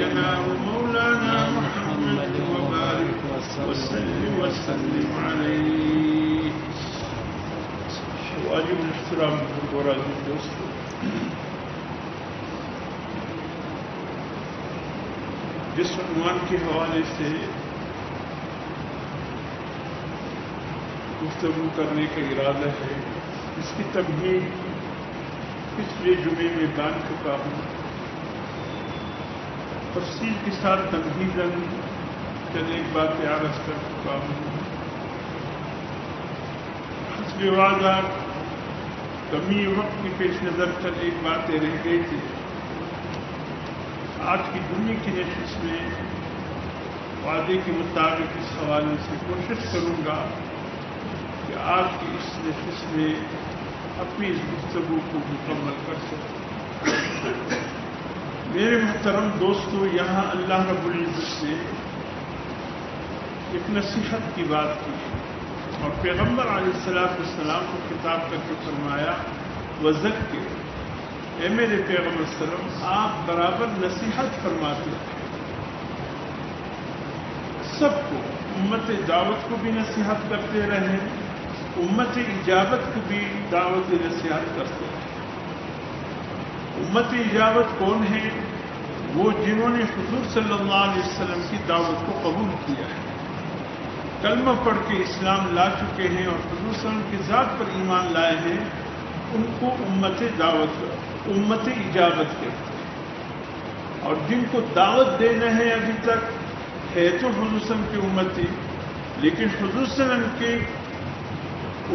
نبينا ومولانا محمد وبارك وسلم عليه. واجب الاحترام برادر دوستو، جس عنوان کے حوالے سے گفتگو کرنے کا ارادہ ہے، اس کی تمہید پچھلے جمعے میں بیان چکا ہوں. تفصیل کے ساتھ تمہیداً چند ایک باتیں عرض کر چکا ہوں. حسب وعدہ کمی وقت کی پیش نظر چند ایک باتیں رہ گئی تھی. آج کی دنیا کی نشست میں وعدے کے مطابق اس حوالے سے کوشش کروں گا کہ آج کی اس نشست میں اپنی اس گفتگو کو مکمل کر سکوں. میرے محترم دوستو، یہاں اللہ رب العزت نے ایک نصیحت کی بات کی اور پیغمبر علیہ السلام کو خطاب کر کے فرمایا وذکر، اے میرے پیغمبر صلی اللہ علیہ وسلم آپ برابر نصیحت فرماتے ہیں سب کو. امت دعوت کو بھی نصیحت کرتے رہے، امت اجابت کو بھی دعوت نصیحت کرتے ہیں. امت اجابت کون ہے؟ وہ جنہوں نے حضور صلی اللہ علیہ وسلم کی دعوت کو قبول کیا ہے، کلمہ پڑھ کے اسلام لا چکے ہیں اور حضور صلی اللہ علیہ وسلم کی ذات پر ایمان لائے ہیں، ان کو امت دعوت امت اجابت کہتے ہیں. اور جن کو دعوت دینا ہے ابھی تک ہے تو حضور صلی اللہ علیہ وسلم کی امتی، لیکن حضور صلی اللہ علیہ وسلم کے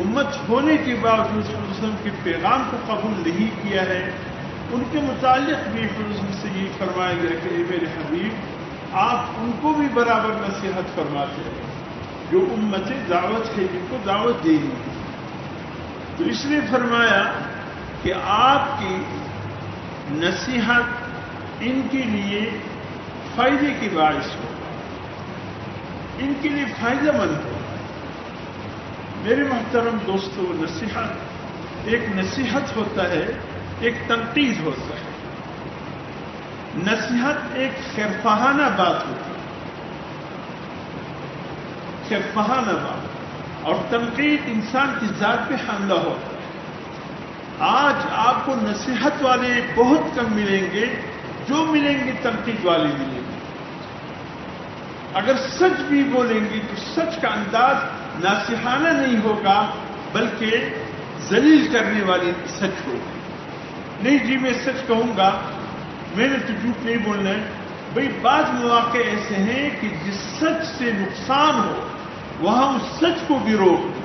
امت ہونے کے باوجود حضور صلی اللہ علیہ وسلم کے پیغام کو قبول نہیں کیا ہے، ان کے متعلق بھی حضور سے یہ فرمایا گیا کہ اے میرے حبیب آپ ان کو بھی برابر نصیحت فرماتے ہیں جو امت دعوت ہے، جن کو دعوت دینی ہے. تو اس لیے فرمایا کہ آپ کی نصیحت ان کے لیے فائدے کی باعث ہو، ان کے لیے فائدہ مند ہو. میرے محترم دوستو، نصیحت ہوتا ہے، ایک تنقید ہوتا ہے. نصیحت ایک خیرخواہانہ بات ہوتی ہے، خیرخواہانہ بات، اور تنقید انسان کی ذات پہ حملہ ہوتا ہے. آج آپ کو نصیحت والے بہت کم ملیں گے، جو ملیں گے تنقید والے ملیں گے. اگر سچ بھی بولیں گے تو سچ کا انداز ناصحانہ نہیں ہوگا بلکہ ذلیل کرنے والی سچ ہوگی. نہیں جی میں سچ کہوں گا، میں نے تو جھوٹ نہیں بولنا ہے. بھئی بعض مواقع ایسے ہیں کہ جس سچ سے نقصان ہو وہاں اس سچ کو بھی روک دو.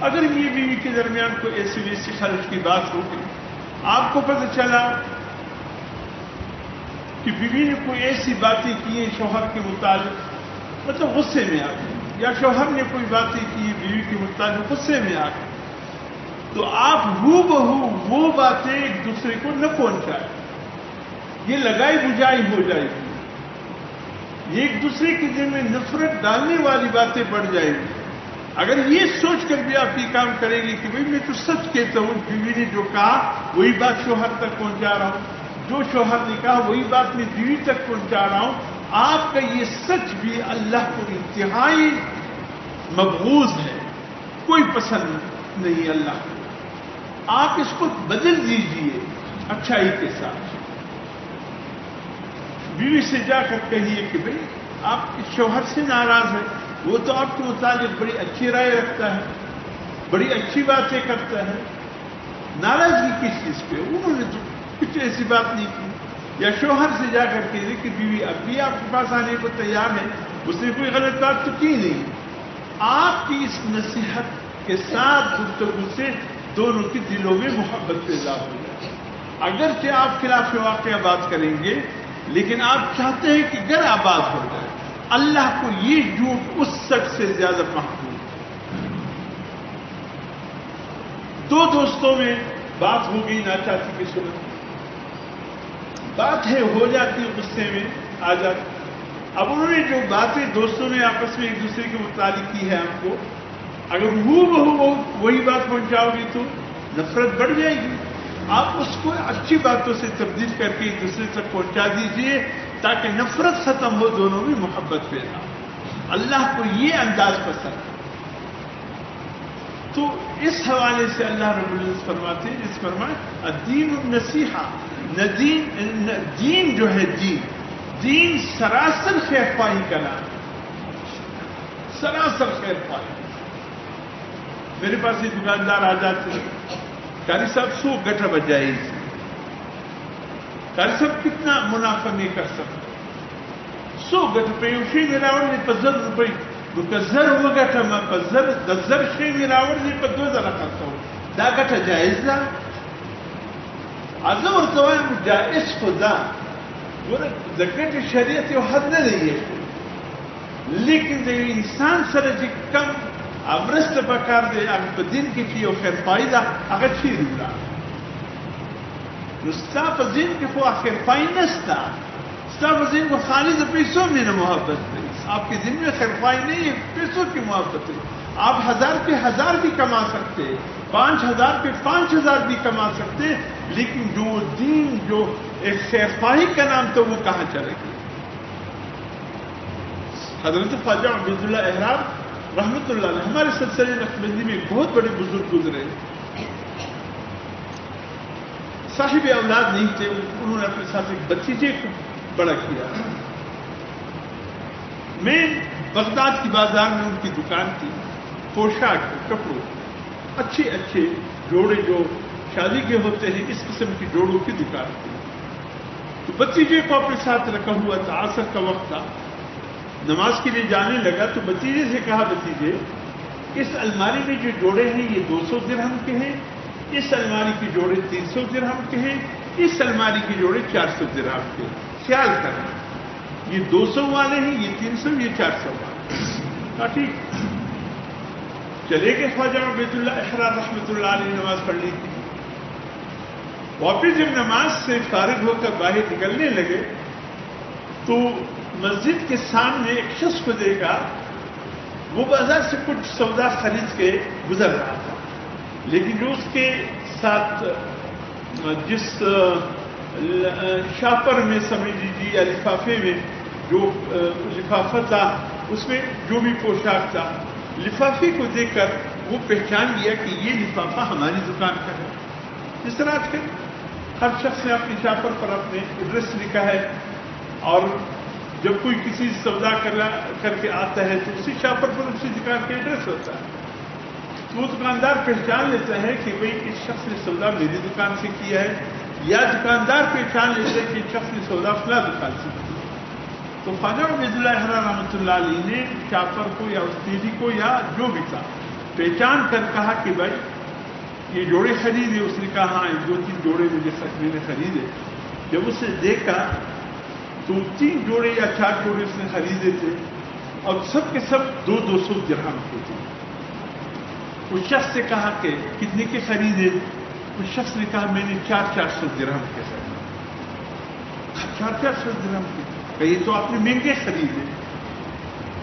اگر یہ بیوی کے درمیان کوئی ایسی ویسی خرچ کی بات ہوگی، آپ کو پتہ چلا کہ بیوی نے کوئی ایسی باتیں کی ہیں شوہر کے متعلق، مطلب غصے میں آ گئی، یا شوہر نے کوئی باتیں کی بیوی کے متعلق غصے میں آ گئی، تو آپ ہو بہو وہ باتیں ایک دوسرے کو نہ پہنچائیں. یہ لگائی بجائی ہو جائے گی، یہ ایک دوسرے کے دل میں نفرت ڈالنے والی باتیں بڑھ جائیں گی. اگر یہ سوچ کر بھی آپ یہ کام کریں گے کہ بھئی میں تو سچ کہتا ہوں، بیوی نے جو کہا وہی بات شوہر تک پہنچا رہا ہوں، جو شوہر نے کہا وہی بات میں بیوی تک پہنچا رہا ہوں، آپ کا یہ سچ بھی اللہ کو انتہائی مبغوض ہے، کوئی پسند نہیں اللہ کو. آپ اس کو بدل دیجئے اچھائی کے ساتھ. بیوی سے جا کر کہیے کہ بھئی آپ اس شوہر سے ناراض ہیں، وہ تو آپ کے متعلق بڑی اچھی رائے رکھتا ہے، بڑی اچھی باتیں کرتا ہے، ناراضگی کس چیز پہ؟ انہوں نے تو کچھ ایسی بات نہیں کی. یا شوہر سے جا کر کہیے کہ بیوی اب بھی آپ کے پاس آنے کو تیار ہے، اس نے کوئی غلط بات تو کی نہیں. آپ کی اس نصیحت کے ساتھ گفتگو سے دونوں کے دلوں میں محبت پیدا ہو جائے. اگرچہ آپ خلاف واقعہ بات کریں گے لیکن آپ چاہتے ہیں کہ گھر آباد ہو جائے. اللہ کو یہ جھوٹ اس سچ سے زیادہ محبوب ہے. دو دوستوں میں بات ہو گئی ناچاہتی کی صورت، بات ہے ہو جاتی ہے، غصے میں آ جاتی. اب انہوں نے جو باتیں دوستوں نے آپس میں ایک دوسرے کے متعلق کی ہے، آپ کو اگر وہی بات پہنچاؤ گی تو نفرت بڑھ جائے گی. آپ اس کو اچھی باتوں سے تبدیل کر کے ایک دوسرے تک پہنچا دیجئے تاکہ نفرت ختم ہو، دونوں میں محبت پیدا ہو۔ اللہ کو یہ انداز پسند ہے۔ تو اس حوالے سے اللہ رب العزت فرماتے ہیں، جس فرمائے الدین النصیحہ، دین جو ہے دین سراسر خیر خواہی کا نام ہے، سراسر خیر خواہی۔ میرے پاس یہ دکاندار آ جاتے ہیں، قاری صاحب 100 گٹھا بجائے اسے، قاری صاحب کتنا منافع نہیں کر سکتے، 100 گٹھ پہ اسی میرا اور نہیں 50 روپئے زر وہ گٹھا میں زر 10 شی میرا اور نہیں 2000 کرتا ہوں، دا گٹھا جائز دا ازم اور قوائم جائز خدا گٹھ شریعت یو حد نہ دی ہے، لیکن د انسان سره چې کم امرسته پکار دی هغه په دین کې چې یو خیر فایده هغه چیرې ولا نو ستا په دین کې خو خیر فای نشته، ستا په دین کو خالی د پیسوں میں نہ محبت ہے، آپ کے دن میں خیر فای نہیں ہے، پیسوں کی محبت ہے۔ آپ 1000 پہ 1000 بھی کما سکتے، 5000 پہ 5000 بھی کما سکتے، لیکن جو دین جو ایک خیر فائی کا نام تو وہ کہاں چلے گی؟ حضرت خواجہ عبید اللہ احرار رحمۃ اللہ علیہ ہمارے سلسلے نقشبندی میں ایک بہت بڑے بزرگ گزرے، صاحب اولاد نہیں تھے، انہوں نے اپنے ساتھ ایک بتیجے کو بڑا کیا۔ میں بغداد کی بازار میں ان کی دکان تھی، پوشاک کپڑوں اچھے اچھے جوڑے جو شادی کے ہوتے ہیں اس قسم کی جوڑوں کی دکان تھی۔ تو بتیجے کو اپنے ساتھ رکھا ہوا تھا، عصر کا وقت تھا، نماز کے لیے جانے لگا تو بتیجے سے کہا، بتیجے اس الماری میں جو جوڑے ہیں یہ 200 درہم کے ہیں، اس الماری کے جوڑے 300 درہم کے ہیں، اس الماری کے جوڑے 400 درہم کے ہیں، خیال کرنا یہ 200 والے ہیں، یہ 300، یہ 400 والے۔ کہا ٹھیک۔ چلے گئے خواجہ عبید اللہ احرار رحمۃ اللہ علیہ نماز پڑھ لی تھی، واپس جب نماز سے فارغ ہو کر باہر نکلنے لگے تو مسجد کے سامنے ایک شخص کو دیکھا، وہ بازار سے کچھ سودا خرید کے گزر رہا تھا، لیکن جو اس کے ساتھ جس شاپر میں سمجھ لیجیے یا لفافے میں جو لفافہ تھا اس میں جو بھی پوشاک تھا، لفافے کو دیکھ کر وہ پہچان لیا کہ یہ لفافہ ہماری دکان کا ہے۔ اس طرح آج کل ہر شخص نے اپنی شاپر پر اپنے ایڈریس لکھا ہے، اور جب کوئی کسی سودا کر کے آتا ہے تو اسی شاپر پر اسی دکان کا ایڈریس ہوتا ہے، تو وہ دکاندار پہچان لیتا ہے کہ بھئی اس شخص نے سودا میری دکان سے کیا ہے، یا دکاندار پہچان لیتا ہے کہ اس شخص نے سودا فلاں دکان سے کیا۔ تو خواجہ عبید اللہ احرار رحمۃ اللہ علیہ نے شاپر کو یا اس تیری کو یا جو بھی تھا پہچان کر کہا کہ بھائی یہ جوڑے خریدے؟ اس نے کہا ہاں 2-3 جوڑے میں نے خریدے۔ جب اسے دیکھا تو 3 جوڑے یا 4 جوڑے اس نے خریدے تھے اور سب کے سب 200 درہم کے تھے۔ اس شخص سے کہا کہ کتنے کے خریدے؟ اس شخص نے کہا میں نے 400 درہم کے خریدے۔ 400 درہم کے؟ کہ یہ تو آپ نے مہنگے خریدے،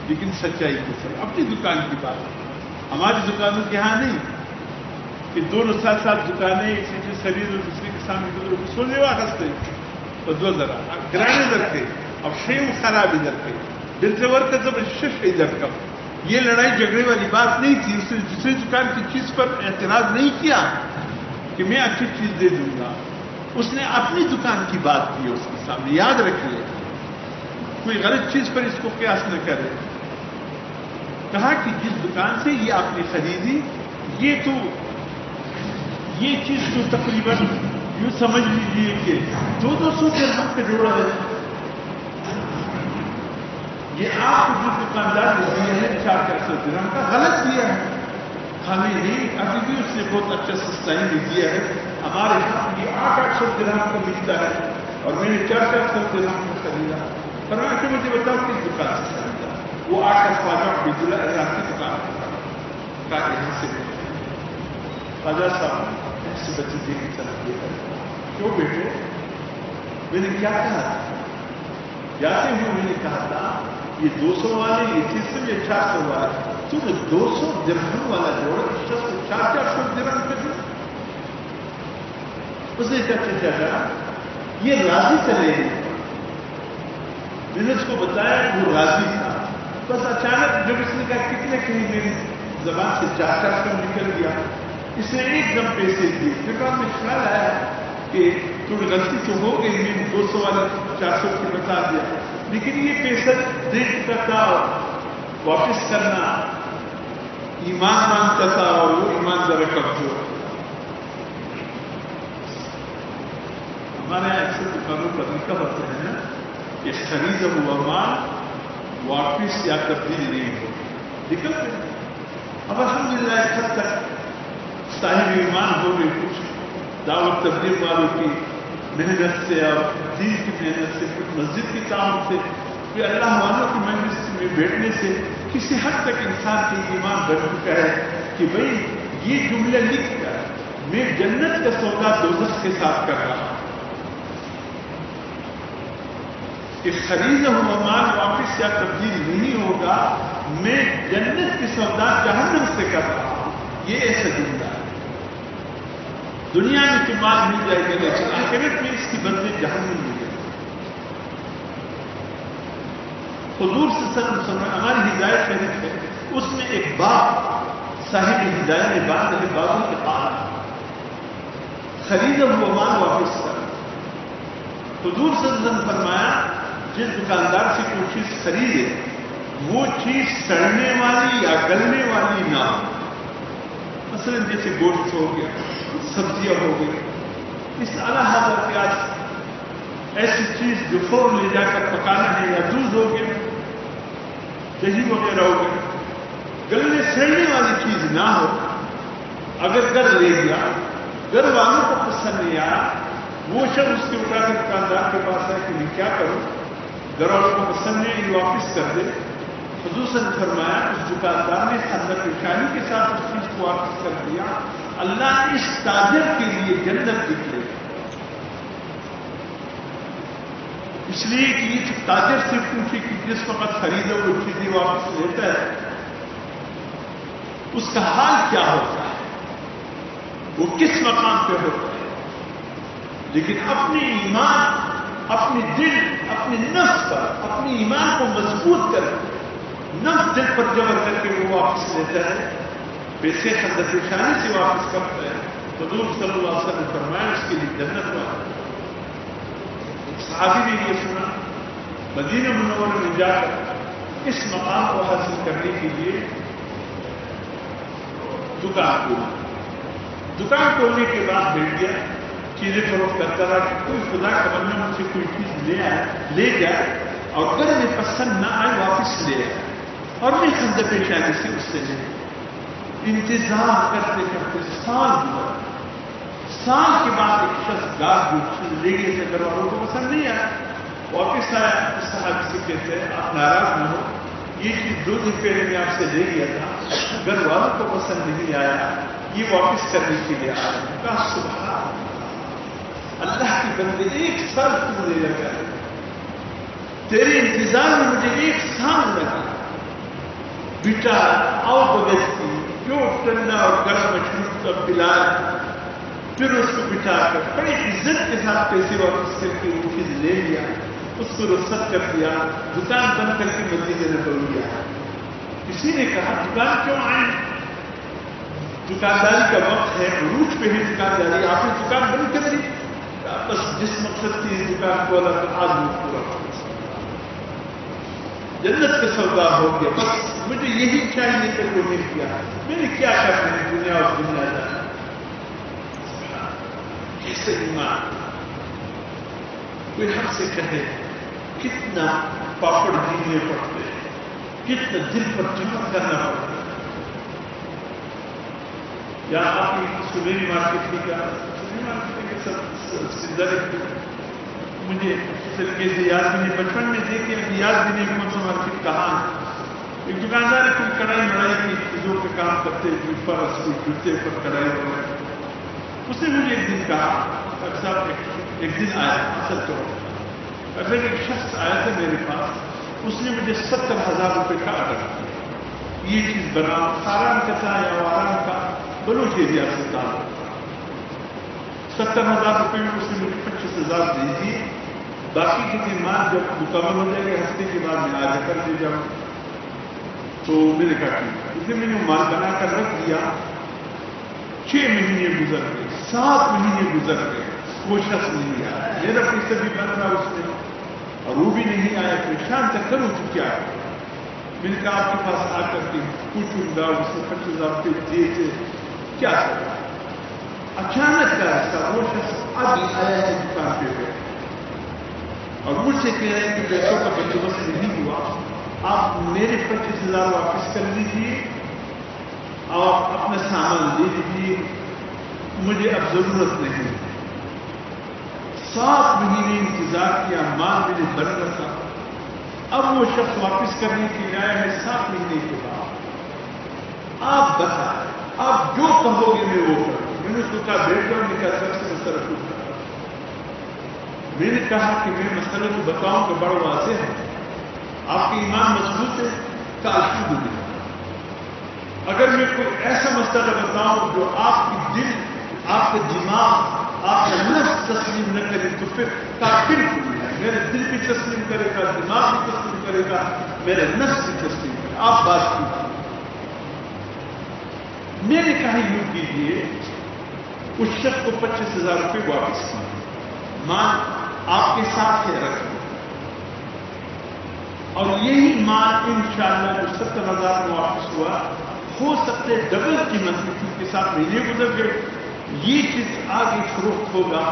لیکن سچائی کے ساتھ اپنی دکان کی بات ہے، ہماری دکانوں کے یہاں نہیں کہ دونوں ساتھ ساتھ دکانیں ایک سے خرید اور دوسرے کے سامنے سونے ہنستے تو 2 ذرا گرانے ادھر کے اب شیم خراب ادھر کے دل سے ور کا جب شش ادھر کا، یہ لڑائی جھگڑے والی بات نہیں تھی۔ اس نے دوسری دکان کی چیز پر اعتراض نہیں کیا کہ میں اچھی چیز دے دوں گا، اس نے اپنی دکان کی بات کی اس کے سامنے۔ یاد رکھیے کوئی غلط چیز پر اس کو قیاس نہ کرے۔ کہا کہ جس دکان سے یہ آپ نے خریدی یہ چیز تو تقریباً یوں سمجھ لیجیے کہ 200 درہم کا جوڑا ہے، یہ آپ کو جو دکاندار نے دیا ہے 400 درہم کا غلط دیا ہے۔ ہمیں نہیں، ابھی بھی اس نے بہت اچھا سستا ہی دیا ہے، ہمارے یہاں یہ 800 درہم کا ملتا ہے اور میں نے 400 درہم کا خریدا۔ فرمایا کہ مجھے بتاؤ کس دکان سے خریدا؟ وہ آ کر خواجہ عبید اللہ احرار کی دکان کا یہاں سے خواجہ صاحب ایسے بچے کی طرف دیکھا، کیوں بیٹے؟ میں نے کیا کہا تھا؟ جاتے ہوئے میں نے کہا تھا یہ 200 والے، یہ 300، یہ 400 والے، تو 200 درہم والا جوڑا 400 درہم کا جو اس نے کیا کرا، یہ راضی چلے گی. میں نے اس کو بتایا کہ وہ راضی تھا. بس اچانک جب اس نے کہا کتنے کہیں میری زبان سے 4 کم نکل گیا، اس نے ایک دم پیسے دیے. پھر بعد میں خیال آیا کہ تھوڑی غلطی تو ہو گئی، میں نے 200 والا 400 کی بتا دیا، لیکن یہ پیسہ دین کا تھا، واپس کرنا ایمان مانگتا تھا اور وہ ایمان ذرا کمزور. ہمارے یہاں ایسے دکانوں پر لکھا ہوتا ہے نا کہ خرید ہوا مال واپس یا تبدیل نہیں ہو. دقت ہے. اب الحمدللہ ایک حد تک صاحب ایمان ہو گئے. کچھ دعوت تبلیغ والوں کی محنت سے اور دین کی محنت سے، کچھ مسجد کی تعاون سے، کہ اللہ والوں کی مجلس میں بیٹھنے سے کسی حد تک انسان کی ایمان بڑھ چکا ہے کہ بھئی یہ جملے لکھ کر میں جنت کا سودا دوزخ کے ساتھ کر رہا ہوں کہ خرید ہوا مال واپس یا تبدیل نہیں ہوگا، میں جنت کی سودا جہنم سے کر رہا ہوں. یہ ایسا جملہ ہے. دنیا میں تو مال مل جائے گا، لیکن آخرت میں اس کی بدلے جہنم مل جائے گا. حضور صلی اللہ علیہ وسلم ہماری ہدایت شریف ہے، اس میں ایک باب صاحب ہدایت نے بات ہے، بابوں کے پاس خرید ہوا مال واپس کر. حضور صلی اللہ علیہ وسلم فرمایا جس دکاندار سے کوئی چیز خریدے وہ چیز سڑنے والی یا گلنے والی نہ ہو. مثلا جیسے گوشت ہو گیا، سبزیاں ہو گئی، اس اعلیٰ حضرت پیاز، ایسی چیز جو فوراً لے جا کر پکانا ہے، یا دودھ ہو گیا، دہی وغیرہ ہو گیا، گلنے سڑنے والی چیز نہ ہو. اگر گھر لے گیا، گھر والوں کو پسند نہیں آیا، وہ شخص اس کے اٹھا کر دکاندار کے پاس ہے کہ میں کیا کروں، گھر والوں کو پسند نہیں، یہ واپس کر دے. حضور صلی اللہ علیہ وسلم نے فرمایا اس دکاندار نے حضرت پریشانی کے ساتھ اس چیز کو واپس کر دیا، اللہ اس تاجر کے لیے جنت نکلے. اس لیے کہ یہ تاجر سے پوچھے کہ جس وقت خریدو وہ چیزیں واپس لیتا ہے اس کا حال کیا ہوتا ہے، وہ کس مقام پہ ہوتا ہے. لیکن اپنے ایمان، اپنے دل، اپنے نفس پر اپنے ایمان کو مضبوط کر کے نفس دل پر جبر کر کے وہ واپس لیتا ہے، پیسے حضرت پریشانی سے واپس کرتا ہے. حضور صلی اللہ علیہ وسلم نے فرمایا اس کے لیے جنت والا. صحابی نے یہ سنا، مدینہ منورہ میں جا کر اس مقام کو حاصل کرنے کے لیے دکان کھولا. دکان کھولنے کے بعد بیٹھ گیا، چیزیں فروخت کرتا رہا کہ کوئی خدا کا بندہ مجھ سے کوئی چیز لے جائے اور اگر میں پسند نہ آئے واپس لے آئے، اور میں خندہ پیشانی سے اس سے لے. انتظار کرتے کرتے سال ہوا. سال کے بعد ایک شخص گاہ لے گئے تھے، گھر والوں کو پسند نہیں آیا، واپس آیا. اس صحابی سے کہتے ہیں آپ ناراض نہ ہو، یہ چیز 2 دن پہلے میں آپ سے لے گیا تھا، گھر والوں کو پسند نہیں آیا، یہ واپس کرنے کے لیے آیا. کہا سبحان اللہ کے بندے، 1 سال کیوں لے لگا، تیرے انتظار میں مجھے 1 سال لگا. بیٹا آؤ بغیرتی جو ٹھنڈا اور گرم مشروب کا پلایا، پھر اس کو بٹھا کر بڑی عزت کے ساتھ پیسے واپس کر کے وہ چیز لے لیا، اس کو رخصت کر دیا، دکان بند کر کے مدینے میں بول گیا. کسی نے کہا دکان کیوں آئے، دکانداری کا وقت ہے، عروج پہ ہے دکانداری، آپ نے دکان بند کر دی. بس جس مقصد کی دکان کو اللہ تو آج پورا جنت کا سودا ہو گیا. بس مجھے یہی چاہیے کہ کوئی نہیں کیا، میں نے کیا کرنا ہے دنیا اور دنیا جانا. کیسے ایمان. کوئی ہم سے کہے کتنا پاپڑ جینے پڑتے ہیں، کتنا دل پر جمع کرنا پڑتا ہے. یا آپ کی سنیری مارکیٹ کی کا سنیری مارکیٹ کے سب مجھے اس طریقے سے یاد بھی نہیں، بچپن میں دیکھے ابھی یاد بھی نہیں کون سا مارکیٹ کہاں ہے. ایک دکاندار کوئی کڑھائی بڑھائی کی چیزوں پہ کام کرتے، کوئی فرش، کوئی جوتے پر کڑھائی وغیرہ. اس نے مجھے ایک دن کہا، ڈاکٹر صاحب ایک دن آیا اصل طور پر، اگر ایک شخص آیا تھا میرے پاس، اس نے مجھے 70,000 روپے کا آرڈر کیا، یہ چیز بناؤ. سارا کا تھا یا واران کا، بلوچ ایریا سے تعلق. 70,000 روپے میں اس نے مجھے 25,000 دے دیے. باقی کے مال جب مکمل ہو جائے گا ہفتے کے بعد میں آگے کر دے جاؤں. تو میں نے کہا ٹھیک ہے. اس نے میں نے مال بنا کر رکھ دیا. 6 مہینے گزر گئے, 7 مہینے گزر گئے, وہ شخص نہیں آیا. میرا پیسہ بھی بن رہا اس میں اور وہ بھی نہیں آیا. پریشان تک کروں تو کیا ہے. میں نے کہا آپ کے پاس آ کر کے پوچھوں گا. اس نے 25,000 روپے دیے تھے, کیا کرا. اچانک کا ایسا وہ شخص ابھی آیا ہے دکان پہ اور مجھ سے کہہ رہے ہیں کہ پیسوں کا بندوبست نہیں ہوا, آپ میرے 25,000 واپس کر لیجیے اور اپنا سامان لے لیجیے, مجھے اب ضرورت نہیں. 7 مہینے انتظار کیا, مال میرے بن رہا. اب وہ شخص واپس کرنے کے لیے آیا ہے 7 مہینے کے بعد. آپ بتائیں, آپ جو کہو گے میں وہ کروں. میں نے اس کو کہا بیٹھ جاؤ. میں کہا سب سے مسئلہ پوچھ رہا. میں نے کہا کہ میں مسئلہ تو بتاؤں کہ بڑا واضح ہے. آپ کے ایمان مضبوط ہے تو الحمدللہ. اگر میں کوئی ایسا مسئلہ بتاؤں جو آپ کی دل, آپ کا دماغ, آپ کا نفس تسلیم نہ کرے تو پھر کافر ہے. میرے دل بھی تسلیم کرے گا, دماغ بھی تسلیم کرے گا, میرے نفس بھی تسلیم کرے گا. آپ بات کیجیے. میں نے کہا یوں کیجیے, اس شخص کو 25,000 روپے واپس کیجیے. مال آپ کے ساتھ ہے رکھیں اور یہی مال انشاءاللہ جو 70,000 میں واپس ہوا ہو سکتے ڈبل قیمت میں, کیونکہ 7 مہینے گزر گئے. یہ چیز آگے فروخت ہوگا,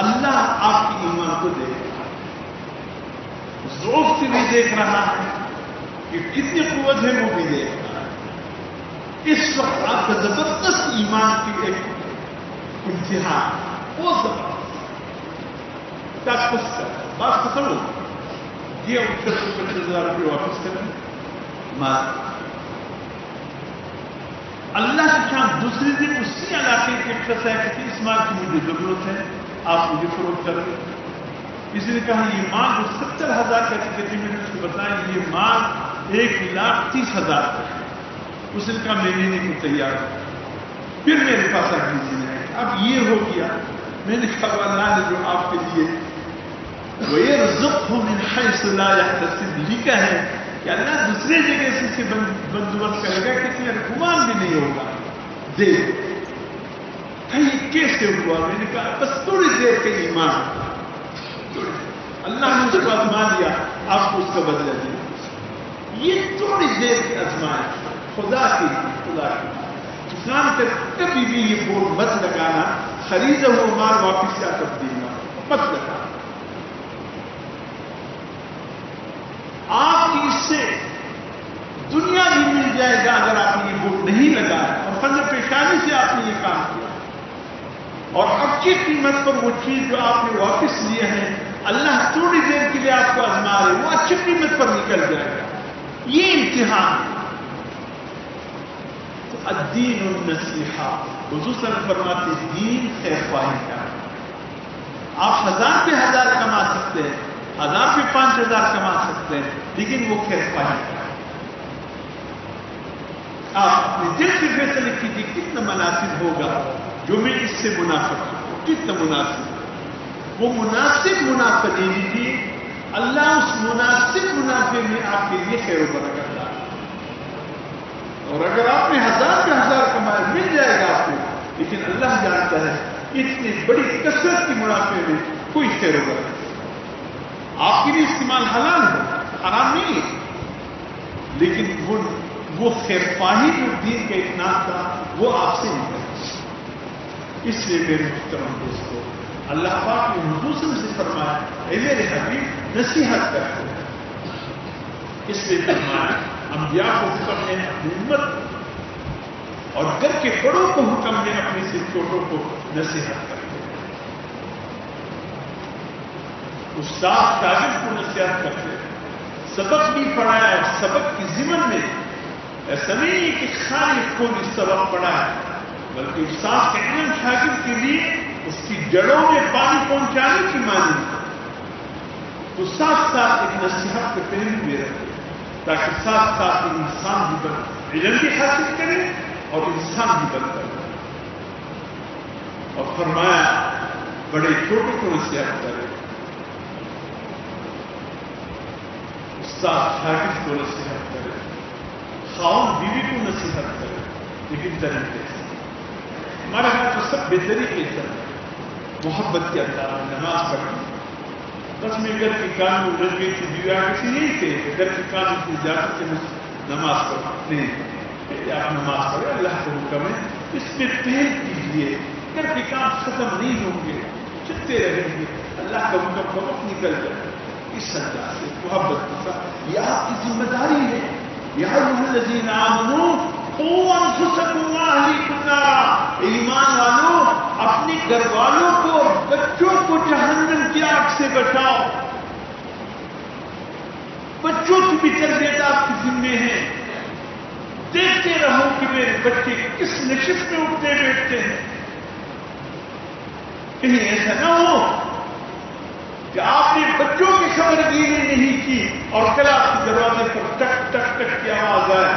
اللہ آپ کی ایمان کو دیکھ رہا ہے, ذوق سے بھی دیکھ رہا ہے کہ کتنی قوت ہے وہ بھی دیکھ رہا ہے. اس وقت آپ کا زبردست ایمان کی ایک امتحان وہ زبردست بات ختم ہو یہ 25,000 روپے واپس کریں. مال اللہ کی شان. دوسری دن اسی علاقے کے شخص ہے کہ اس مال کی مجھے ضرورت ہے, آپ مجھے فروخت کریں. کسی نے کہا یہ مال جو 70,000 کا ٹکٹ میں نے اس کو بتایا یہ مال 1,30,000 کا ہے. اس نے کہا میں لینے کو تیار ہوں. پھر میرے پاس آگے ہے. اب یہ ہو گیا. میں نے کہا اللہ نے جو آپ کے لیے وَيَرْزُقْهُ مِنْ حَيْثُ لَا يَحْتَسِبُ لکھا ہے کہ اللہ دوسرے جگہ سے اسے بندوبست کرے گا کہ تمہیں گمان بھی نہیں ہوگا. دے کہیں کیسے ہوا. میں نے کہا بس تھوڑی دیر کے ایمان. اللہ نے اس کو آزما دیا, آپ کو اس کا بدلہ دیا. یہ تھوڑی دیر کی آزمائش خدا کی. اسلام کا کبھی بھی یہ بورڈ مت لگانا خریدا ہوا مال واپس جا کر دینا مت لگانا. آپ کی اس سے دنیا بھی مل جائے گا اگر آپ نے یہ بورڈ نہیں لگایا اور فضل پیشانی سے آپ نے یہ کام کیا اور اچھی قیمت پر وہ چیز جو آپ نے واپس لیے ہیں اللہ تھوڑی دیر کے لیے آپ کو آزما رہے, وہ اچھی قیمت پر نکل جائے گا. یہ امتحان. تو الدین النصیحہ. حضور صلی اللہ علیہ وسلم فرماتے دین خیر خواہی کا. آپ 1000 پہ 1000 کما سکتے ہیں, 1000 پہ 5,000 کما سکتے ہیں, لیکن وہ خیر خواہی کا. آپ اپنے دل سے فیصلے کیجیے کتنا مناسب ہوگا جو میں اس سے منافع کروں, کتنا مناسب. وہ مناسب منافع دے دیجیے, اللہ اس مناسب منافع میں آپ کے لیے خیر و برکت ڈالے. اور اگر آپ نے 1000 پہ 1000 کمائے مل جائے گا آپ کو, لیکن اللہ جانتا ہے اتنی بڑی کثرت کی منافع میں کوئی خیر و برکت. آپ کے لیے استعمال حلال ہے, حرام نہیں ہے, لیکن وہ خیر خواہی جو دین کا اطلاق تھا وہ آپ سے نکل. اس لیے میرے محترم دوستوں, اللہ پاک نے حضور سے فرمایا اے میرے حبیب نصیحت کرتے ہیں. اس لیے فرمایا انبیاء کو حکم ہے اپنی امت اور گھر کے بڑوں کو حکم ہے اپنے سے چھوٹوں کو نصیحت کرتے ہیں. استاد شاگرد کو نصیحت کرتے ہیں. سبق بھی پڑھایا اور سبق کی ضمن میں ایسا نہیں کہ خالی کوئی سبق پڑھایا, بلکہ استاد کے علم شاگرد کے لیے اس کی جڑوں میں پانی پہنچانے کی معنی ہے. تو ساتھ ساتھ ایک نصیحت کے پہلو بھی رکھے تاکہ ساتھ ساتھ انسان بھی علم بھی حاصل کرے اور انسان بھی بن کرے. اور فرمایا بڑے چھوٹے کو نصیحت کرے، استاد شاگرد کو نصیحت کرے، خاوند بیوی کو نصیحت کرے، لیکن طریقے سے ہمارے یہاں تو سب بے طریقے سے محبت کے انداز میں نماز پڑھنا، بس میں گھر کے کام میں الجھ گئی تھی، بیوی کسی نہیں تھے گھر کے کام اتنی زیادہ سے نماز پڑھنا نہیں، آپ نماز پڑھے، اللہ کا حکم ہے، اس میں پہل کیجیے، گھر کے کام ختم نہیں ہوں گے، چلتے رہیں گے، اللہ کا حکم کا وقت نکل جائے، اس انداز سے محبت کے ساتھ یہ آپ کی ذمہ داری ہے، یا ایھا الذین آمنوا قوا انفسکم واہلیکم نارا، ایمان والوں اپنے گھر والوں کو، بچوں کو جہنم کی آگ سے بچاؤ، بچوں کی بھی تربیت آپ کی ذمہ ہے، دیکھتے رہو کہ میرے بچے کس نشست میں اٹھتے بیٹھتے ہیں، کہیں ایسا نہ ہو کہ آپ نے بچوں کی خبر گیری نہیں کی اور کل آپ کے دروازے پر ٹک ٹک ٹک کی آواز آئے،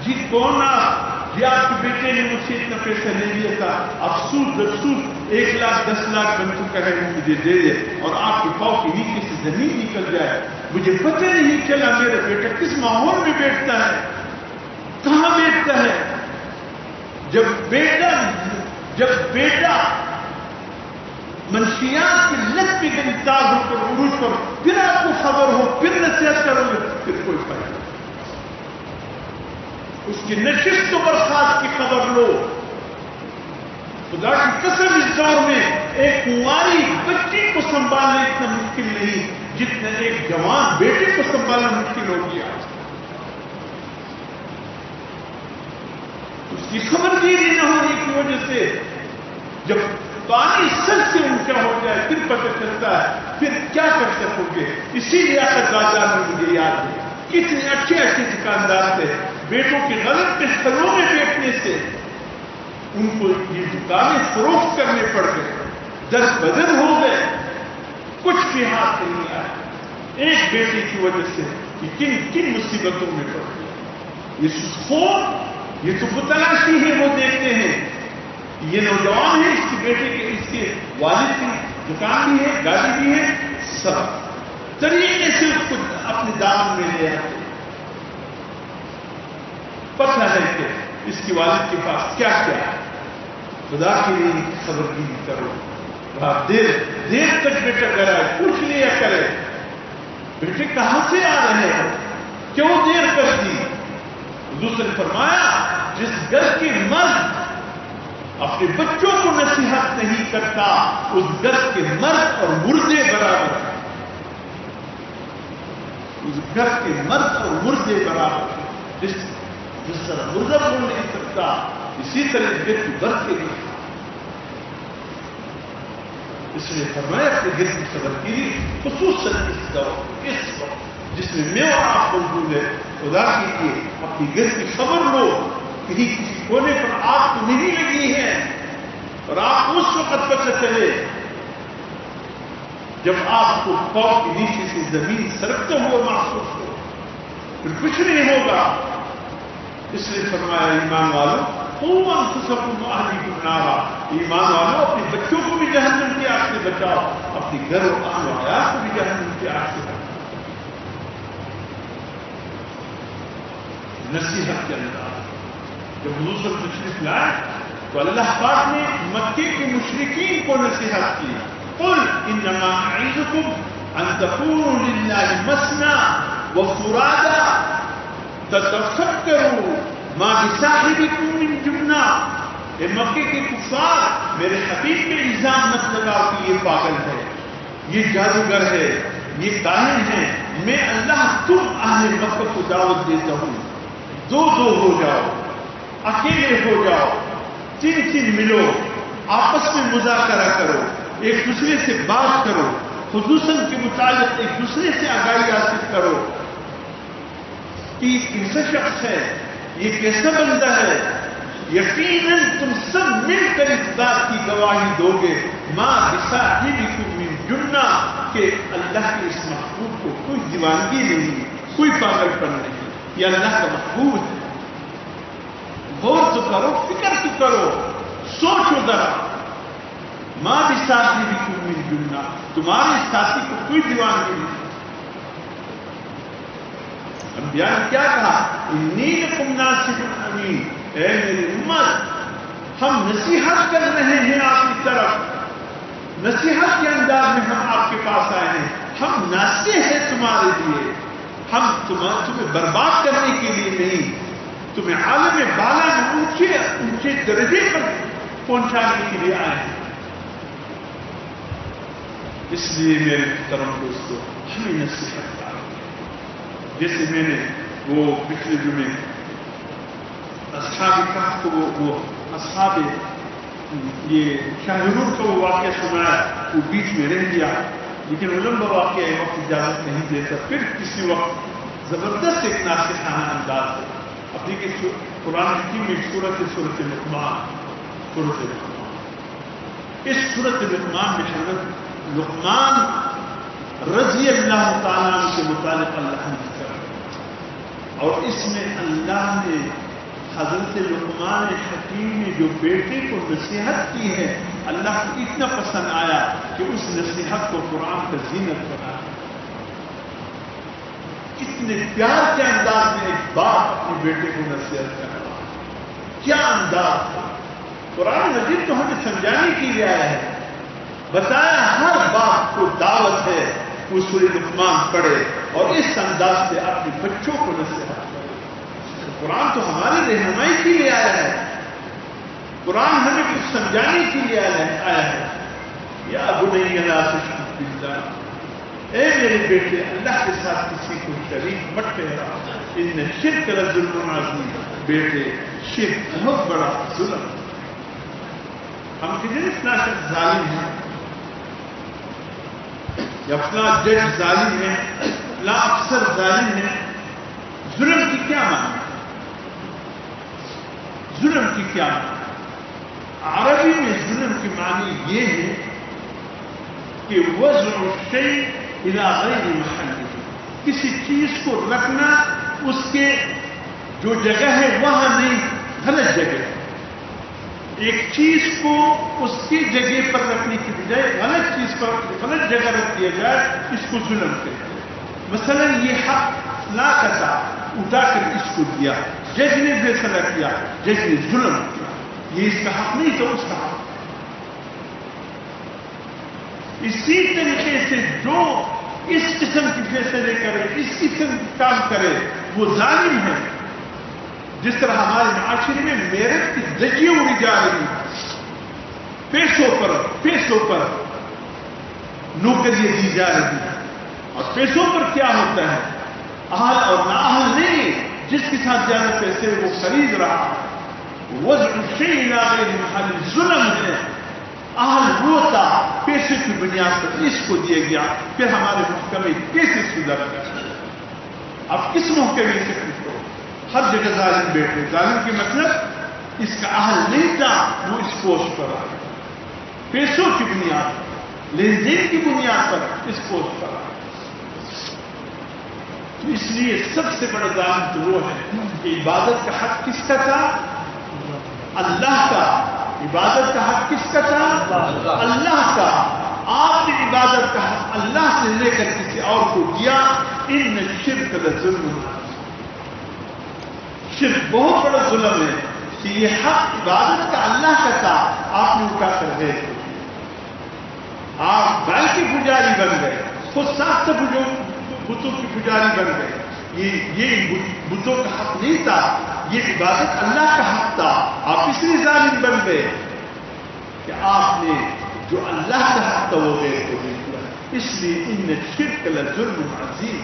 جی کون آپ؟ جی آپ کے بیٹے نے مجھ سے اتنا پیسہ لے لیا تھا، افسوس افسوس 1,10,00,000 بن چکا ہے، مجھے دے دے، اور آپ کے پاؤں کے نیچے سے زمین نکل جائے، مجھے پتہ نہیں چلا میرا بیٹا کس ماحول میں بیٹھتا ہے، کہاں بیٹھتا ہے۔ جب بیٹا منشیات کی لت میں گرفتار ہو کر عروج پر پھر آپ کو خبر ہو، پھر نصیحت کرو گے، پھر کوئی فائدہ نہیں، اس کی نشست و برخاست کی خبر لو۔ خدا کی قسم اس دور میں ایک کنواری بچی کو سنبھالنا اتنا مشکل نہیں جتنا ایک جوان بیٹے کو سنبھالنا مشکل ہو گیا، اس کی خبر گیری نہ ہونے کی وجہ سے جب پانی سر سے اونچا ہو جائے پھر پتہ چلتا ہے پھر کیا کر سکو گے۔ اسی ریاست بازار میں مجھے یاد ہے کتنے اچھے اچھے دکاندار تھے، بیٹوں کے غلط بستروں میں بیٹھنے سے ان کو یہ دکانیں فروخت کرنے پڑ گئے، دست بدر ہو گئے، کچھ بھی ہاتھ نہیں آیا ایک بیٹے کی وجہ سے کہ کن کن مصیبتوں میں پڑ گئے۔ یہ سود، یہ تو بتلاشی ہے، وہ دیکھتے ہیں یہ نوجوان ہے، اس کے بیٹے کے، اس کے والد کی دکان بھی ہے، گاڑی بھی ہے، سب طریقے سے اس کو اپنے دامن میں لے آتے، پتہ ہے کہ اس کے والد کے پاس کیا کیا ہے۔ خدا کے لیے خبر گیری کرو، رات دیر تک بیٹا گھر آئے پوچھ لیا کرے بیٹے کہاں سے آ رہے ہیں، کیوں دیر کر دی۔ حضور نے فرمایا جس گھر کے مرد اپنے بچوں کو نصیحت نہیں کرتا اس گھر کے مرد اور مردے برابر ہیں، اس گھر کے مرد اور مردے برابر ہیں۔ جس طرح مردہ بول نہیں سکتا اسی طرح اس گھر کی برکت نہیں۔ اس نے فرمایا اپنے گھر کی خبر گیری خصوصاً اس دور، اس وقت جس میں میں اور آپ موجود ہے، خدا کے لیے اپنی گھر کی خبر لو، کہیں کسی کونے پر آگ تو نہیں لگی ہے، اور آپ اس وقت پتہ چلے جب آپ کو پاؤں کے نیچے سے زمین سرکتے ہوئے محسوس ہو، پھر کچھ نہیں ہوگا۔ اس لیے فرمایا ایمان والوں قوا انفسکم واہلیکم نارا، ایمان والوں اپنے بچوں کو بھی جہنم کی آگ سے بچاؤ، اپنے گھر و اہل و عیال کو بھی جہنم کی آگ سے بچاؤ۔ نصیحت کے انداز جب حضور صلی اللہ علیہ وسلم تشریف لائے تو اللہ پاک نے مکے کے مشرکین کو نصیحت کی، قل انما اعظکم ان تقولوا للہ مثنی وفرادا تتفکروا ما بصاحبکم من جنہ۔ اے مکے کے کفار میرے حبیب پہ الزام مت لگاؤ کہ یہ پاگل ہے، یہ جادوگر ہے، یہ کاہن ہے۔ میں اللہ تم اہل مکہ کو دعوت دیتا ہوں، دو ہو جاؤ، اکیلے ہو جاؤ، تین ملو، آپس میں مذاکرہ کرو، ایک دوسرے سے بات کرو، خصوصاً کے متعلق ایک دوسرے سے آگاہی حاصل کرو کہ یہ کیسا شخص ہے، یہ کیسا بندہ ہے۔ یقیناً تم سب مل کر اس بات کی گواہی دو گے ما بصاحبکم من جنہ کہ اللہ کے اس محبوب کو کوئی دیوانگی نہیں، کوئی پاگل پن نہیں، یہ اللہ کا محبوب ہے۔ غور تو کرو، فکر تو کرو، سوچو ذرا ماں بھی ساتھی بھی تم مل جلنا، تمہارے ساتھی کو کوئی دیوانگی نہیں۔ انبیاء نے کیا کہا؟ انی لکم ناصح امین، اے میری امت ہم نصیحت کر رہے ہیں آپ کی طرف، نصیحت کے انداز میں ہم آپ کے پاس آئے ہیں، ہم ناصح ہیں تمہارے لیے، ہم تمہیں برباد کرنے کے لیے نہیں، تمہیں عالم بالا میں اونچے درجے پر پہنچانے کے لیے آئے ہیں۔ اس لیے میرے محترم دوستو ہمیں نصیحت کریں، جیسے میں نے وہ پچھلے جمعے اصحاب کہف کو وہ اصحاب یہ شاہرور کا وہ واقعہ سنایا، وہ بیچ میں رہ گیا، لیکن وہ لمبا واقعہ وقت اجازت نہیں دیتا، پھر کسی وقت زبردست ایک ناصحانہ انداز ہے۔ اب دیکھیے قرآن حکیم میں سورت لقمان، اس سورت لقمان میں حضرت لقمان رضی اللہ تعالیٰ عنہ کے متعلق اللہ نے ذکر ہے، اور اس میں اللہ نے حضرت لقمان حکیم نے جو بیٹے کو نصیحت کی ہے، اللہ کو اتنا پسند آیا کہ اس نصیحت کو قرآن کا زینت بنایا۔ کتنے پیار کے انداز میں ایک باپ اپنے بیٹے کو نصیحت کر رہا ہے، کیا انداز تھا! قرآن مجید تو ہمیں سمجھانے کے لیے آیا ہے، بتایا ہر باپ کو دعوت ہے وہ سورہ لقمان پڑھے اور اس انداز سے اپنے بچوں کو نصیحت کرے۔ قرآن تو ہماری رہنمائی کے لیے آیا ہے، قرآن ہمیں کچھ سمجھانے کے لیے آیا ہے۔ یا بنی لا تشرک باللہ، اے میرے بیٹے اللہ کے ساتھ کسی کو شریک مت ٹھہرا، ان شرک لظلم عظیم، بیٹے شرک بہت بڑا ظلم۔ ہم کتنے فلاں شخص ظالم ہیں یا فلاں جج ظالم ہے، فلاں افسر ظالم ہے، ظلم کی کیا معنی؟ ظلم کی کیا معنی؟ عربی میں ظلم کی معنی یہ ہے کہ وضع الشیء الی غیر محلہ، کسی چیز کو رکھنا اس کے جو جگہ ہے وہاں نہیں، غلط جگہ ہے۔ ایک چیز کو اس کی جگہ پر رکھنے کی بجائے غلط چیز پر غلط جگہ رکھ دیا جائے، اس کو ظلم کہتے ہیں۔ مثلا یہ حق نہ کتا اٹھا کر اس کو دیا، جج نے فیصلہ کیا، جج نے ظلم کیا، یہ اس کا حق نہیں تو اس کا حق۔ اسی طریقے سے جو اس قسم کی فیصلے کرے، اس قسم کی کام کرے، وہ ظالم ہے۔ جس طرح ہمارے معاشرے میں میرٹ کی دھجیاں اڑی جا رہی ہیں، پیسوں پر نوکریاں دی جا رہی ہیں، اور پیسوں پر کیا ہوتا ہے؟ اہل اور نااہل نہیں، جس کے ساتھ زیادہ پیسے وہ خرید رہا ہے۔ وضع الشیء الی غیر محلہ ظلم ہے۔ اہل وہ تھا، پیسے کی بنیاد پر اس کو دیا گیا، پھر ہمارے محکمے کیسے سدھر گئے؟ اب کس محکمے سے پوچھو؟ ہر جگہ ظالم بیٹھے، ظالم کے مطلب اس کا اہل نہیں تھا، وہ اس پوسٹ پر آئے، پیسوں کی بنیاد پر، لین دین کی بنیاد پر اس پوسٹ پر آئے۔ تو اس لیے سب سے بڑا ظالم تو وہ ہے کہ عبادت کا حق کس کا تھا؟ اللہ کا۔ عبادت کا حق کس کا تھا؟ اللہ کا۔ آپ نے عبادت کا حق اللہ سے لے کر کسی اور کو دیا، ان الشرک لظلم، شرک بہت بڑا ظلم ہے کہ یہ حق عبادت کا اللہ کا تھا، آپ نے اٹھا کر دے دیا۔ آپ گائے کے پجاری بن گئے، خود ساختہ بتوں کی پجاری بن گئے۔ یہ بتوں کا حق نہیں تھا، یہ عبادت اللہ کا حق تھا، آپ اس لیے ظالم بن گئے کہ آپ نے جو اللہ کا حق تھا وہ غیر کو دے دیا۔ اس لیے ان الشرک لظلم عظیم،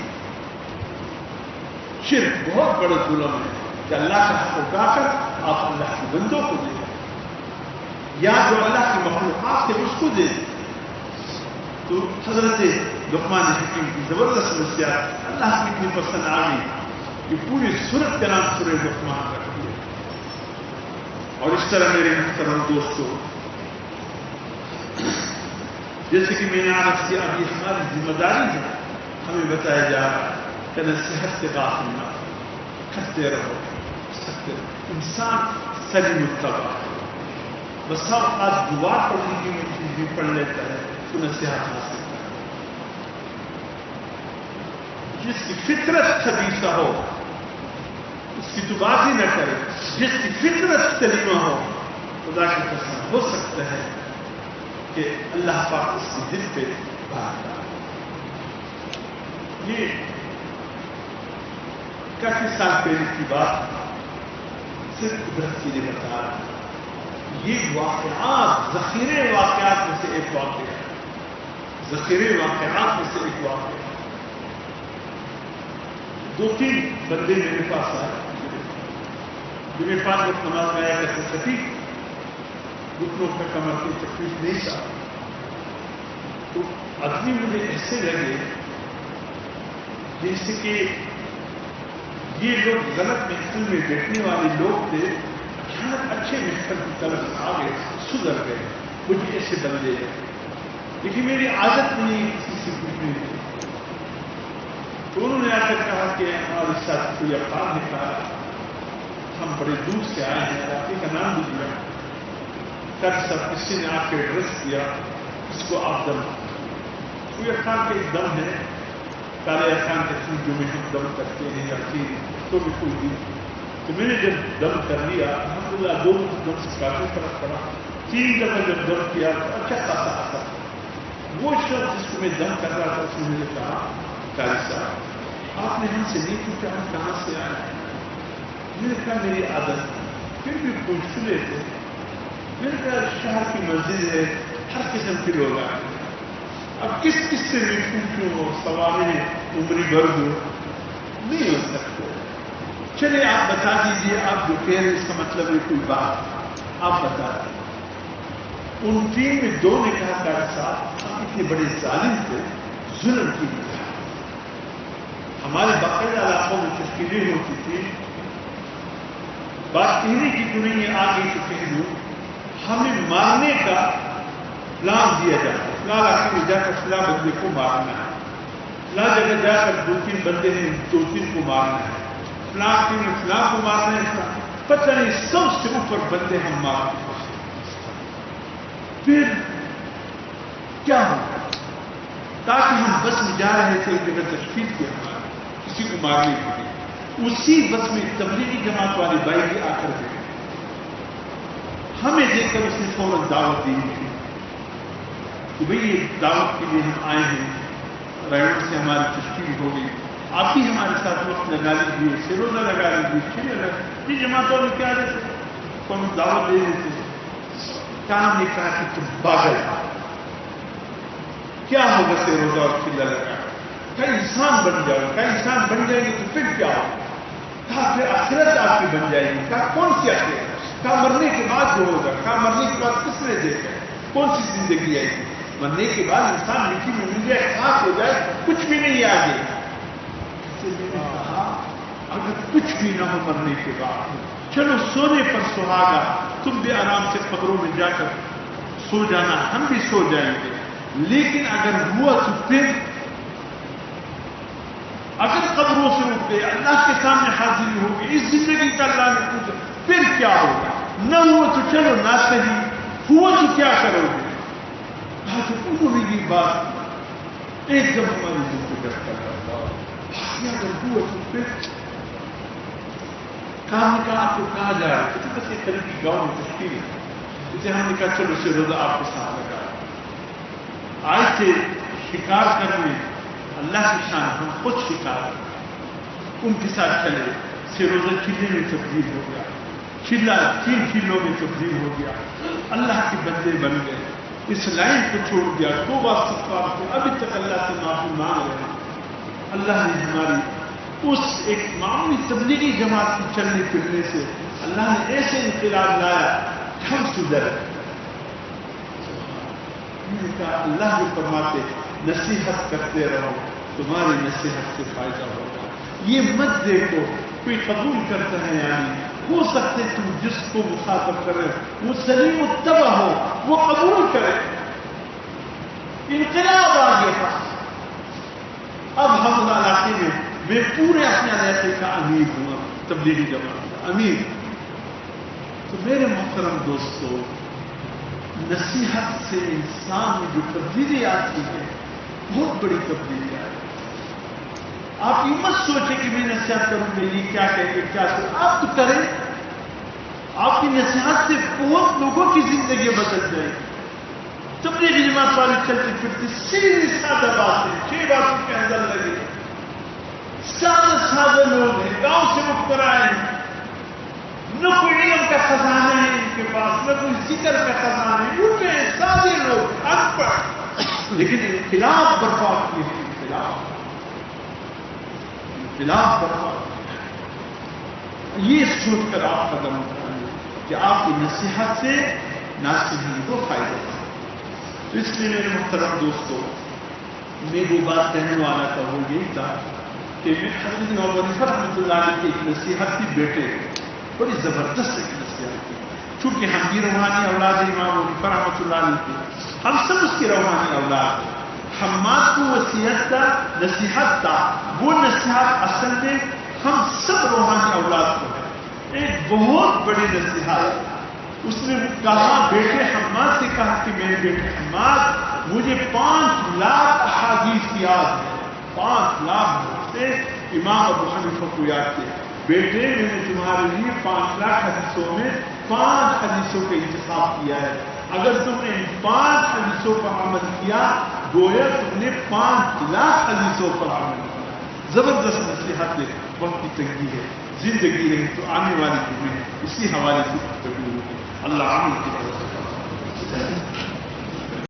شرک بہت بڑا ظلم ہے کہ اللہ کا حق اٹھا کر آپ اللہ کے بندوں کو دیں، یا جو اللہ کی مخلوقات ہے اس کو دیں۔ تو حضرت لقمان حکیم کی زبردست نصیحت اللہ کی اتنی پسند آ گئی کہ پوری سورت کا نام سورہ لقمان رکھ دیا۔ اور اس طرح میرے محترم دوستو، جیسے کہ میں نے عرض کیا، ابھی ہماری ذمہ داری ہے، ہمیں بتایا جا رہا ہے کہ نصیحت سے غافل نہ کرتے رہو، انسان سلیم الطبع ہے، بسا اوقات دعا پڑھنے کی میں چیز بھی پڑھ لیتا ہے تو نصیحت حاصل کرتا ہے. جس کی فطرت خبیثہ ہو اس کی تو بات ہی نہ کرے. جس کی فطرت سلیمہ ہو خدا کی قسم ہو سکتا ہے کہ اللہ پاک اس کے دل پہ بات ڈالے. یہ کافی سال پہلے کی بات صرف قدرت کے لیے بتا رہا ہوں. یہ واقعات ذخیرے واقعات میں سے ایک واقعہ ہے. ذخیرے واقعات میں سے ایک واقعہ. 2-3 بندے میرے پاس آئے. میرے پاس جب نماز میں آیا کرتے تھے گھٹنوں کا کمر کی تکلیف نہیں تھا تو آدمی مجھے ایسے لگے جیسے کہ یہ لوگ غلط محفل میں بیٹھنے والے لوگ تھے اچانک اچھے محفل کی طرف آ گئے سدھر گئے. مجھے ایسے بندے ہیں لیکن میری عادت نہیں کسی سے پوچھنے کی. تو انہوں نے آ کر کہا کہ ہمارے ساتھ کوئی افراد نکالا ہم بڑے دور سے آئے ہیں علاقے کا نام بھی دیا کر سب کسی نے آپ کے ایڈریس دیا اس کو آپ دم کوئی افراد کا ایک دم ہے کالے ارکان کے تھرو جو میں ہم دم کرتے ہیں یا پھر تو بھی کوئی دی. تو میں نے جب دم کر لیا الحمدللہ 2 دم سے کافی فرق پڑا. 3 دفعہ جب دم کیا تو اچھا خاصا اثر. وہ شخص جس کو میں دم کر رہا تھا اس نے مجھے کہا قاری صاحب آپ نے ہم سے نہیں پوچھا ہم کہاں سے آئے ہیں. میں نے کہا میری عادت پھر بھی پوچھ لیتے. میں نے کہا شہر کی مسجد ہے ہر قسم کے لوگ آئے. اب کس کس سے بھی پوچھوں سوالیں عمری بھر دو نہیں ہو سکتے. چلے آپ بتا دیجیے آپ جو کہہ رہے ہیں اس کا مطلب ہے کوئی بات آپ بتا دیں. ان 3 میں 2 نے کہا قاری صاحب ہم اتنے بڑے ظالم تھے ظلم کی وجہ ہمارے باقاعدہ علاقوں میں تشکیلیں ہوتی تھی. بات کہنے کی تو نہیں ہے آگے تو کہہ دوں ہمیں مارنے کا پلان دیا جاتا ہے. فلاں علاقے میں جا کر فلاں بندے کو مارنا ہے. فلاں جگہ جا کر 2-3 بندے ہیں 2-3 کو مارنا ہے. فلاں میں فلاں کو مارنا ہے. پتہ نہیں سب سے اوپر بندے ہم مارتے. پھر کیا ہوگا تاکہ ہم بس میں جا رہے تھے ایک جگہ تشکیل کیا ہمارا کسی کو مارنے کے لیے. اسی بس میں تبلیغی جماعت والے بھائی بھی آ کر گئے. ہمیں دیکھ کر اس نے فوراً دعوت دی کہ بھئی یہ دعوت کے لیے ہم آئے ہیں رائٹ سے ہماری تشکیل ہو گئی آپ بھی ہمارے ساتھ وقت لگا لیجیے سروزہ لگا لیجیے. یہ جماعتوں میں کیا رہتے تو ہم دعوت دے دیتے. کام نے کہا کہ تم پاگل کیا ہوگا سروزہ اور چلا لگا کیا انسان بن جاؤ کیا انسان بن جائے گی تو پھر کیا ہوگا. کہا پھر آخرت آپ کی بن جائے گی. کہا کون سی آخرت. کہا مرنے کے بعد جو ہوگا. کہا مرنے کے بعد کس نے دیکھا کون سی زندگی آئے گی. مرنے کے بعد انسان مٹی میں مل جائے خاک ہو جائے کچھ بھی نہیں آگے. اگر کچھ بھی نہ ہو مرنے کے بعد چلو سونے پر سہاگا تم بھی آرام سے قبروں میں جا کر سو جانا ہم بھی سو جائیں گے. لیکن اگر ہوا تو پھر اگر قبروں سے اٹھ گئے اللہ کے سامنے حاضری ہوگی اس زندگی کا اللہ نے پوچھا پھر کیا ہوگا. نہ ہوا تو چلو نہ صحیح ہوا تو کیا کرو گے. انہوں نے یہ بات ایک دم ہماری دل کو گرفت کرتا اگر ہوا تو پھر کام نے کہا آپ کو کہا جا رہا ہے بس ایک طرح کی گاؤں میں تشکیل اسے ہم نے کہا چلو سے روزہ آپ کے ساتھ لگا آئے تھے شکار کرنے اللہ کی شان ہم خود شکار ان کے ساتھ چلے. سے روزہ چلے میں تبدیل ہو گیا. چلا 3 چیلوں میں تبدیل ہو گیا. اللہ کے بندے بن گئے. اس لائن کو چھوڑ دیا توبہ استغفار سے ابھی تک اللہ سے معافی مانگ رہے ہیں. اللہ نے ہماری اس ایک معمولی تبلیغی جماعت کی چلنے پھرنے سے اللہ نے ایسے انقلاب لایا کہ ہم سدھر. اللہ جو فرماتے نصیحت کرتے رہو تمہاری نصیحت سے فائدہ ہوگا. یہ مت دیکھو کوئی قبول کرتا ہے یعنی ہو سکتے تم جس کو مخاطب کرے وہ سلیم التبع ہو وہ قبول کرے. انقلاب آ گیا. اب ہم علاقے میں پورے اپنے علاقے کا امیر ہوں تبلیغی جماعت کا امیر. تو میرے محترم دوستو نصیحت سے انسان میں جو تبدیلی آتی ہے بہت بڑی تبدیلی آتی ہے. آپ یہ مت سوچیں کہ میں نصیحت کروں گا یہ کیا کہیں گے کیا کریں. آپ تو کریں. آپ کی نصیحت سے بہت لوگوں کی زندگی بدل جائے گی. تبلیغی جماعت والے چلتے پھرتے سیدھی سادہ باتیں 6 باتوں کے اندر لگے. سادہ لوگ ہیں, گاؤں سے مختر آئے ہیں, نہ کوئی علم کا خزانہ ہے ان کے پاس, نہ کوئی ذکر کا خزانہ ہے. اٹھے ہیں سادے لوگ, ان پڑھ, لیکن انقلاب برپا کیے ہیں. انقلاب برپا. یہ سوچ کر آپ قدم اٹھائیں کہ آپ کی نصیحت سے ناصحین کو فائدہ ہے. تو اس لیے میرے محترم دوستوں, میں وہ بات کہنے والا تھا وہ یہی تھا کہ میں حضرت امام ابو حنیفہ رحمۃ اللہ علیہ کی ایک نصیحت کی بیٹے بڑی زبردست ایک نصیحت تھی. چونکہ ہم بھی روحانی اولاد امام ابو حنیفہ رحمۃ اللہ علیہ تھے, ہم سب اس کی روحانی اولاد ہیں. حماد کو وصیت تھا, نصیحت تھا, وہ نصیحت اصل میں ہم سب روحانی اولاد کو ہے. ایک بہت بڑی نصیحت. اس نے کہا بیٹے حماد سے کہا کہ میرے بیٹے حماد مجھے 5 لاکھ احادیث یاد ہے. 5 لاکھ سے امام ابو حنیفہ کو یاد تھے. بیٹے میں نے تمہارے لیے 5 لاکھ حدیثوں میں 5 حدیثوں کا انتخاب کیا ہے. اگر تم نے ان 5 حدیثوں پر عمل کیا گویا تم نے 5 لاکھ حدیثوں پر عمل کیا. زبردست نصیحت ہے. وقت کی تنگی ہے, زندگی ہے تو آنے والی دن میں اسی حوالے سے گفتگو ہوگی. اللہ عامل کی